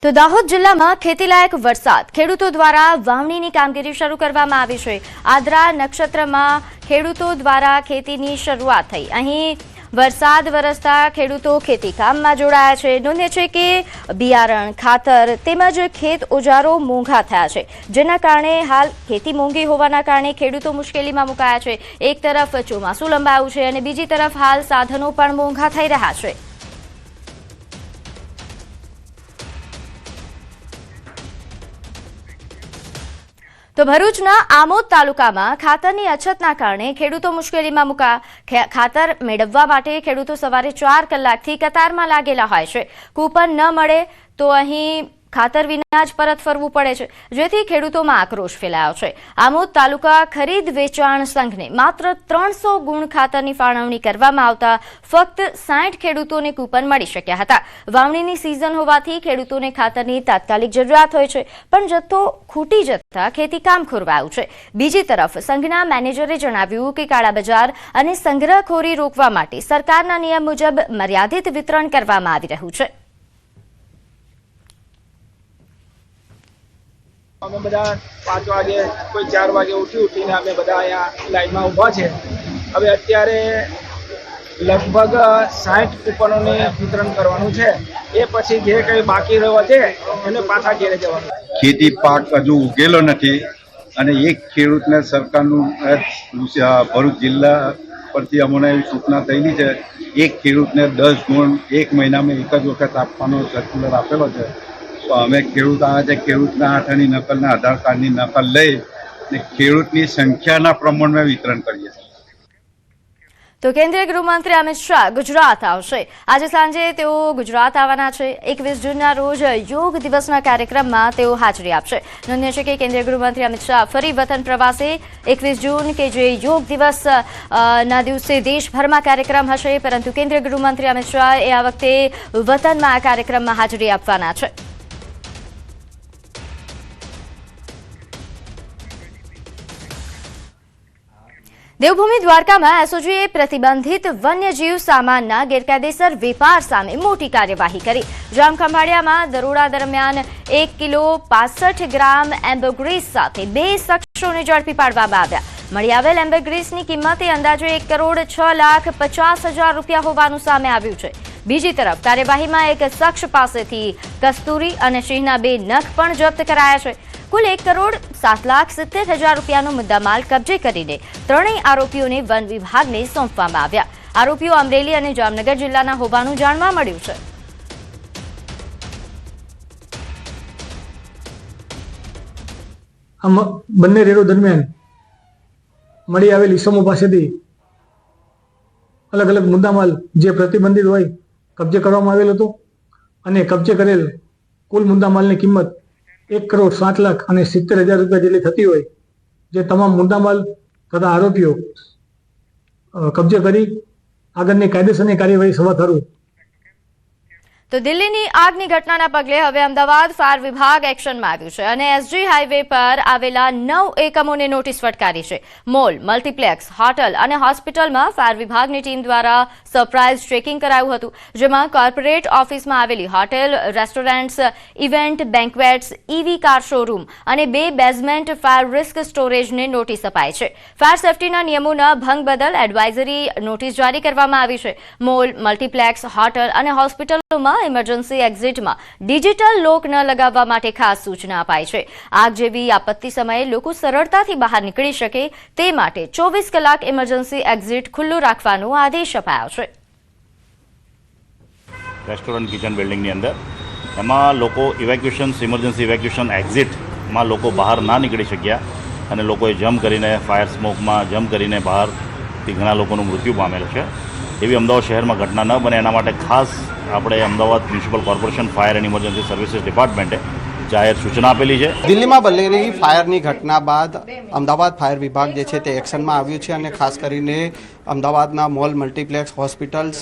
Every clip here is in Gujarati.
તો દાહોદ જિલ્લામાં ખેતીલાયક વરસાદ ખેડૂતો દ્વારા વાવણીની કામગીરી શરૂ કરવામાં આવી છે। આદ્રા નક્ષત્રમાં ખેડૂતો દ્વારા ખેતીની શરૂઆત થઈ। અહીં વરસાદ વરસતા ખેડૂતો ખેતી કામમાં જોડાયા છે। નોંધે છે કે બિયારણ, ખાતર તેમજ ખેત ઓજારો મોંઘા થયા છે, જેના કારણે હાલ ખેતી મોંઘી હોવાના કારણે ખેડૂતો મુશ્કેલીમાં મુકાયા છે। એક તરફ ચોમાસું લંબાયું છે અને બીજી તરફ હાલ સાધનો પણ મોંઘા થઈ રહ્યા છે। તો ભરૂચના આમોદ તાલુકામાં ખાતરની અછતના કારણે ખેડૂતો મુશ્કેલીમાં મુકાયા। ખાતર મેળવવા માટે ખેડૂતો સવારે 4 કલાકથી કતારમાં લાગેલા હોય છે। કૂપન ન મળે તો અહીં ખાતર વિના જ પરત ફરવું પડે છે, જેથી ખેડૂતોમાં આક્રોશ ફેલાયો છે। આમોદ તાલુકા ખરીદ વેચાણ સંઘને માત્ર 300 ગુણ ખાતરની ફાળવણી કરવામાં આવતા ફક્ત 60 ખેડૂતોને કૂપન મળી શક્યા હતા। વાવણીની સિઝન હોવાથી ખેડૂતોને ખાતરની તાત્કાલિક જરૂરિયાત હોય છે, પણ જથ્થો ખૂટી જતા ખેતી કામ ખોરવાયું છે। બીજી તરફ સંઘના મેનેજરે જણાવ્યું કે કાળા બજાર અને સંગ્રહખોરી રોકવા માટે સરકારના નિયમ મુજબ મર્યાદિત વિતરણ કરવામાં આવી રહ્યું છે। અમે બધા 5 વાગે કોઈ 4 વાગે ઉઠીને અમે બધા અહીંયા લાઈનમાં ઊભા છે। હવે અત્યારે લગભગ 60 કૂપનોને વિતરણ કરવાનું છે। એ પછી જે કંઈ બાકી રહ્યો છે એને પાછા ઘેરે જવાનું। ખેતી પાક હજુ ઉગેલો નથી અને એક ખેડૂતને સરકારનું ભરૂચ જિલ્લા પરથી અમને એવી સૂચના થયેલી છે, એક ખેડૂતને 10 ગુણ 1 મહિનામાં એક જ વખત આપવાનો સર્ક્યુલર આપેલો છે। તો અમે ખેડૂત આવે છે, ખેડૂતના આઠાની નકલના આધાર કાર્ડની નકલ લઈ અને ખેડૂતની સંખ્યાના પ્રમાણમાં વિતરણ કરીએ છીએ। તો કેન્દ્રીય ગૃહમંત્રી અમિત શાહ ગુજરાત આવશે। આજે સાંજે તેઓ ગુજરાત આવવાના છે। 21 જૂનના રોજ યોગ દિવસના કાર્યક્રમમાં તેઓ હાજરી આપશે। નોંધનીય છે કે કેન્દ્રીય ગૃહમંત્રી અમિત શાહ ફરી વતન પ્રવાસે 21 જૂન કે જે યોગ દિવસ ના દિવસે દેશભરમાં કાર્યક્રમ હશે, પરંતુ કેન્દ્રીય ગૃહમંત્રી અમિત શાહ એ આ વખતે વતનમાં આ કાર્યક્રમમાં હાજરી આપવાના છે। દેવભૂમિ દ્વારકામાં એસઓજીએ પ્રતિબંધિત વન્યજીવ સામાનના ગેરકાયદેસર વેપાર સામે મોટી કાર્યવાહી કરી। જામખંભાળિયામાં દરોડા દરમિયાન 1 કિલો 65 ગ્રામ એમ્બરગ્રીસ સાથે 2 શખ્સોને ઝડપી પાડવામાં આવ્યા। મળી આવેલ એમ્બરગ્રીસની કિંમતે અંદાજે 1,06,50,000 રૂપિયા હોવાનું સામે આવ્યું છે। બીજી તરફ કાર્યવાહીમાં એક શખ્સ પાસેથી કસ્તુરી અને સિંહના 2 નખ પણ જપ્ત કરાયા છે। કુલ 1,07,70,000 રૂપિયાનો મુદ્દામાલ કબજે કરીને ત્રણેય આરોપીઓને વન વિભાગને સોંપવામાં આવ્યા। આરોપીઓ અમરેલી અને જામનગર જિલ્લાના હોવાનું જાણવા મળ્યું છે। બંને રેડો દરમિયાન મળી આવેલ ઇસમો પાસેથી અલગ અલગ મુદ્દામાલ જે પ્રતિબંધિત હોય કબજે કરવામાં આવેલ હતો અને કબજે કરેલ કુલ મુદ્દામાલની કિંમત 1,07,70,000 રૂપિયા જેટલી થતી હોય, જે તમામ મુદ્દામાલ તથા આરોપીઓ કબજે કરી આગળની કાયદેસરની કાર્યવાહી સભા થયું। તો દિલ્હીની આગની ઘટનાના પગલે હવે અમદાવાદ ફાયર વિભાગ એક્શનમાં આવ્યું છે અને એસજી હાઈવે પર આવેલા 9 એકમોને નોટિસ ફટકારી છે। મોલ, મલ્ટીપ્લેક્સ, હોટલ અને હોસ્પિટલમાં ફાયર વિભાગની ટીમ દ્વારા સરપ્રાઇઝ ચેકિંગ કરાયું હતું, જેમાં કોર્પોરેટ ઓફિસમાં આવેલી hotel, restaurants, event, banquets, EV car showroom અને 2 બેઝમેન્ટ ફાયર રિસ્ક સ્ટોરેજને નોટિસ અપાઈ છે। ફાયર સેફટીના નિયમોના ભંગ બદલ એડવાઇઝરી નોટિસ જારી કરવામાં આવી છે। મોલ, મલ્ટીપ્લેક્સ, હોટલ અને હોસ્પિટલોમાં ઇમરજન્સી એક્ઝિટમાં ડિજિટલ લોક ન લગાવવા માટે ખાસ સૂચના અપાઈ છે। આગ જેવી આપત્તિ સમયે લોકો સરળતાથી બહાર નીકળી શકે તે માટે 24 કલાક ઇમરજન્સી એક્ઝિટ ખુલ્લું રાખવાનો આદેશ અપાયો છે। રેસ્ટોરન્ટ કિચન બિલ્ડિંગની અંદર એમાં લોકો ઇમરજન્સી ઇવેક્યુએશન એક્ઝિટમાં લોકો બહાર ના નીકળી શક્યા અને લોકોએ જમ્પ કરીને ફાયર સ્મોકમાં જમ્પ કરીને બહારથી ઘણા લોકોનું મૃત્યુ પામેલ છે। એવી અમદાવાદ શહેરમાં ઘટના ન બને એના માટે ખાસ આપણે Ahmedabad municipal corporation fire and emergency services ડિપાર્ટમેન્ટે જાહેર સૂચના આપેલી છે। દિલ્હીમાં બનેલી ફાયરની ઘટના બાદ અમદાવાદ ફાયર વિભાગ જે છે તે એક્શનમાં આવ્યું છે અને ખાસ કરીને અમદાવાદના મોલ, મલ્ટીપ્લેક્સ, હોસ્પિટલ્સ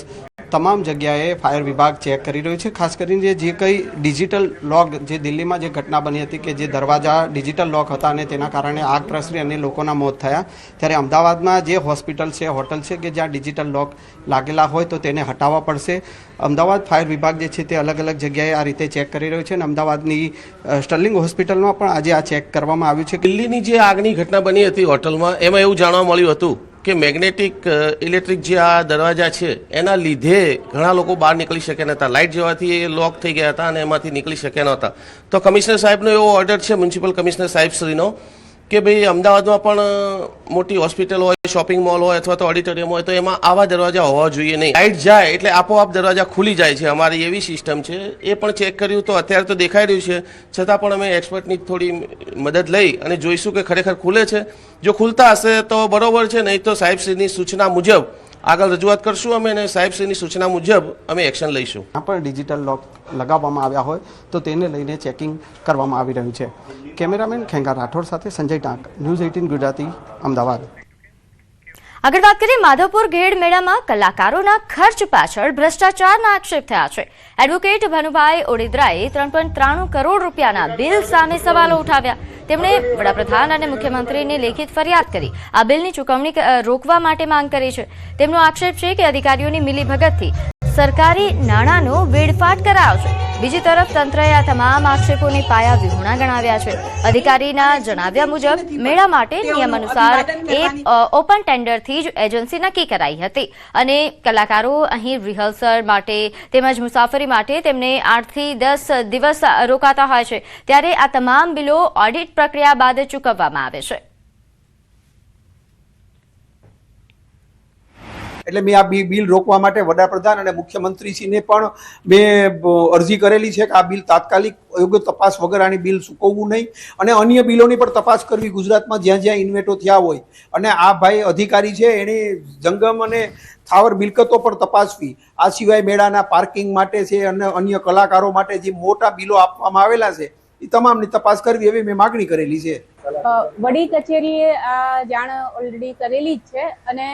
તમામ જગ્યાએ ફાયર વિભાગ ચેક કરી રહ્યું છે. ખાસ કરીને જે કંઈ ડિજિટલ લોક, જે દિલ્હીમાં જે ઘટના બની હતી કે જે દરવાજા ડિજિટલ લોક હતા અને તેના કારણે આગ પ્રસરી અને લોકોના મોત થયા, ત્યારે અમદાવાદમાં જે હોસ્પિટલ છે, હોટલ છે કે જ્યાં ડિજિટલ લોક લાગેલા હોય તો તેને હટાવવા પડશે. અમદાવાદ ફાયર વિભાગ જે છે તે અલગ અલગ જગ્યાએ આ રીતે ચેક કરી રહ્યું છે અને અમદાવાદની સ્ટર્લિંગ હોસ્પિટલમાં પણ આજે આ ચેક કરવામાં આવ્યું છે. દિલ્હીની જે આગની ઘટના બની હતી હોટલમાં, એમાં એવું જાણવા મળ્યું હતું કે મેગ્નેટિક ઇલેક્ટ્રિક જે આ દરવાજા છે એના લીધે ઘણા લોકો બહાર નીકળી શક્યા નહોતા. લાઇટ જવાથી એ લોક થઈ ગયા હતા અને એમાંથી નીકળી શક્યા નહોતા. તો કમિશનર સાહેબનો એવો ઓર્ડર છે, મ્યુનિસિપલ કમિશનર સાહેબ શ્રીનો, કે ભાઈ અમદાવાદમાં પણ મોટી હોસ્પિટલ હોય, શોપિંગ મોલ હોય અથવા તો ઓડિટોરિયમ હોય તો એમાં આવા દરવાજા હોવા જોઈએ નહીં. લાઇટ જાય એટલે આપોઆપ દરવાજા ખુલી જાય છે, અમારી એવી સિસ્ટમ છે. એ પણ ચેક કર્યું તો અત્યારે તો દેખાઈ રહ્યું છે, છતાં પણ અમે એક્સપર્ટની થોડી મદદ લઈ અને જોઈશું કે ખરેખર ખુલે છે. જો ખુલતા હશે તો બરોબર છે, નહીં તો સાહેબશ્રીની સૂચના મુજબ આગળ રજૂઆત કરશું અમે અને સાહેબશ્રીની સૂચના મુજબ અમે એક્શન લઈશું. ત્યાં પણ ડિજિટલ લોક લગાવવામાં આવ્યા હોય તો તેને લઈને ચેકિંગ કરવામાં આવી રહ્યું છે. કેમેરામેન ખેંગા રાઠોડ સાથે સંજય ટાંક, ન્યૂઝ 18 ગુજરાતી, અમદાવાદ. આગળ વાત કરીએ માધવપુર ઘેડ મેળામાં કલાકારોના ખર્ચ પાછળ ભ્રષ્ટાચારના આક્ષેપ થયા છે. એડવોકેટ ભાનુભાઈ ઓડેદરાએ 3.93 કરોડ રૂપિયાના બિલ સામે સવાલો ઉઠાવ્યા. તેમણે વડાપ્રધાન અને મુખ્યમંત્રીને લેખિત ફરિયાદ કરી આ બિલની ચૂકવણી રોકવા માટે માંગ કરી છે. તેમનો આક્ષેપ છે કે અધિકારીઓની મિલીભગતથી સરકારી નાણાંનો વેડફાટ કરાયો છે. બીજી તરફ તંત્રએ આ તમામ આક્ષેપોને પાયા વિહોણા ગણાવ્યા છે. અધિકારીના જણાવ્યા મુજબ મેળા માટે નિયમ અનુસાર ઓપન ટેન્ડરથી જ એજન્સી નક્કી કરાઈ હતી અને કલાકારો અહીં રિહર્સલ માટે તેમજ મુસાફરી માટે તેમને 8 થી 10 દિવસ રોકાતા હોય છે. ત્યારે આ તમામ બિલો ઓડિટ પ્રક્રિયા બાદ ચૂકવવામાં આવે છે. એટલે મેં આ બિલ રોકવા માટે વડાપ્રધાન અને મુખ્યમંત્રીશ્રીને પણ મેં અરજી કરેલી છે કે આ બિલ તાત્કાલિક યોગ્ય તપાસ વગર આની બિલ ચૂકવવું નહીં અને અન્ય બિલોની પણ તપાસ કરવી ગુજરાતમાં જ્યાં જ્યાં ઇન્વેટો થયા હોય. અને આ ભાઈ અધિકારી છે એણે જંગમ અને સ્થાવર મિલકતો પણ તપાસવી. આ સિવાય મેળાના પાર્કિંગ માટે છે અને અન્ય કલાકારો માટે જે મોટા બિલો આપવામાં આવેલા છે એ તમામની તપાસ કરવી એવી મેં માગણી કરેલી છે. વડી કચેરીએ આ જાણ ઓલરેડી કરેલી જ છે અને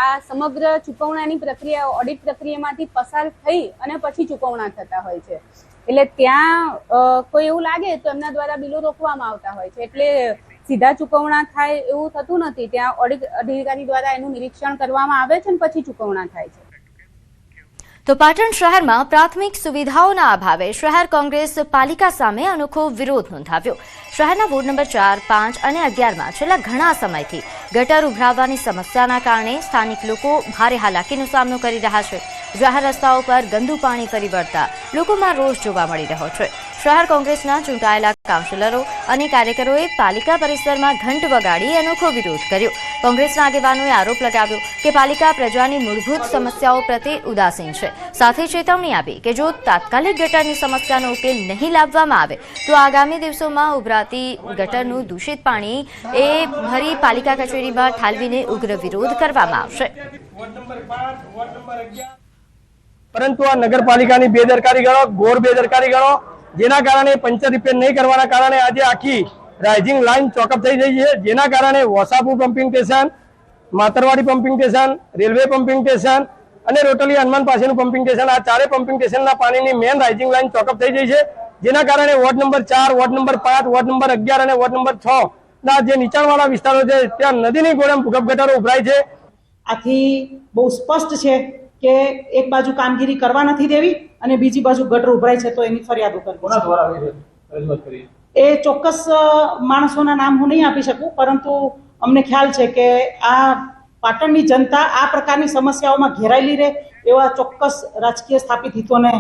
આ સમગ્ર ચૂકવણાની પ્રક્રિયા ઓડિટ પ્રક્રિયામાંથી પસાર થઈ અને પછી ચૂકવણા થતા હોય છે. એટલે ત્યાં કોઈ એવું લાગે તો એમના દ્વારા બિલો રોકવામાં આવતા હોય છે. એટલે સીધા ચૂકવણા થાય એવું થતું નથી. ત્યાં ઓડિટ અધિકારી દ્વારા એનું નિરીક્ષણ કરવામાં આવે છે અને પછી ચૂકવણા થાય છે. તો પાટણ શહેરમાં પ્રાથમિક સુવિધાઓના અભાવે શહેર કોંગ્રેસ પાલિકા સામે અનોખો વિરોધ નોંધાવ્યો. શહેરના વોર્ડ નંબર 4, 5 અને 11માં છેલ્લા ઘણા સમયથી ગટર ઉભરાવવાની સમસ્યાના કારણે સ્થાનિક લોકો ભારે હાલાકીનો સામનો કરી રહ્યા છે. જાહેર રસ્તાઓ પર ગંદુ પાણી ફરી વળતા લોકોમાં રોષ જોવા મળી રહ્યો છે. શહેર કોંગ્રેસના ચૂંટાયેલા કાઉન્સિલરો અને કાર્યકરોએ પાલિકા પરિસરમાં ઘંટ વગાડી અનોખો વિરોધ કર્યો. કોંગ્રેસના આગેવાનોએ આરોપ લગાવ્યો કે પાલિકા પ્રજાની મૂળભૂત સમસ્યાઓ પ્રત્યે ઉદાસીન છે. સાથે ચેતવણી આપી કે જો તાત્કાલિક ગટરની સમસ્યાનો ઉકેલ નહીં લાવવામાં આવે તો આગામી દિવસોમાં ઉભરાતી ગટરનું દૂષિત પાણી ભરી પાલિકા કચેરીમાં ઠાલવીને ઉગ્ર વિરોધ કરવામાં આવશે. પરંતુ આ નગરપાલિકાની બેદરકારી ગણો, ઘોર બેદરકારી ગણો, જેના કારણે પંચર રિપેર નહીં કરવાના કારણે આજે આખી રાઇઝિંગ લાઇન ચોકઅપ થઈ ગઈ છે. જેના કારણે Vasapur pumping station, Matarwadi pumping station, railway pumping station અને રોટલી હનુમાન પાસેનું પમ્પિંગ સ્ટેશન, આ ચારે પમ્પિંગ સ્ટેશનના પાણીની મેન રાઇઝિંગ લાઇન ચોકઅપ થઈ ગઈ છે. જેના કારણે ward number 4, ward number 5, ward number 11 અને વોર્ડ નંબર 6 ના જે નીચાણવાળા વિસ્તારો છે ત્યાં નદીની ગોળે ભૂગર્ભ ગટરો ઉભરાય છે. આથી બહુ સ્પષ્ટ છે કે એક બાજુ કામગીરી કરવા નથી દેવી અને બીજી બાજુ ગટર ઉભરાય છે તો એની ફરિયાદો કરવી. એ ચોક્કસ માણસોના નામ હું નહીં આપી શકું, પરંતુ અમને ખ્યાલ છે કે આ પાટણની જનતા આ પ્રકારની સમસ્યાઓમાં ઘેરાયેલી રહે એવા ચોક્કસ રાજકીય સ્થાપિત હિતોને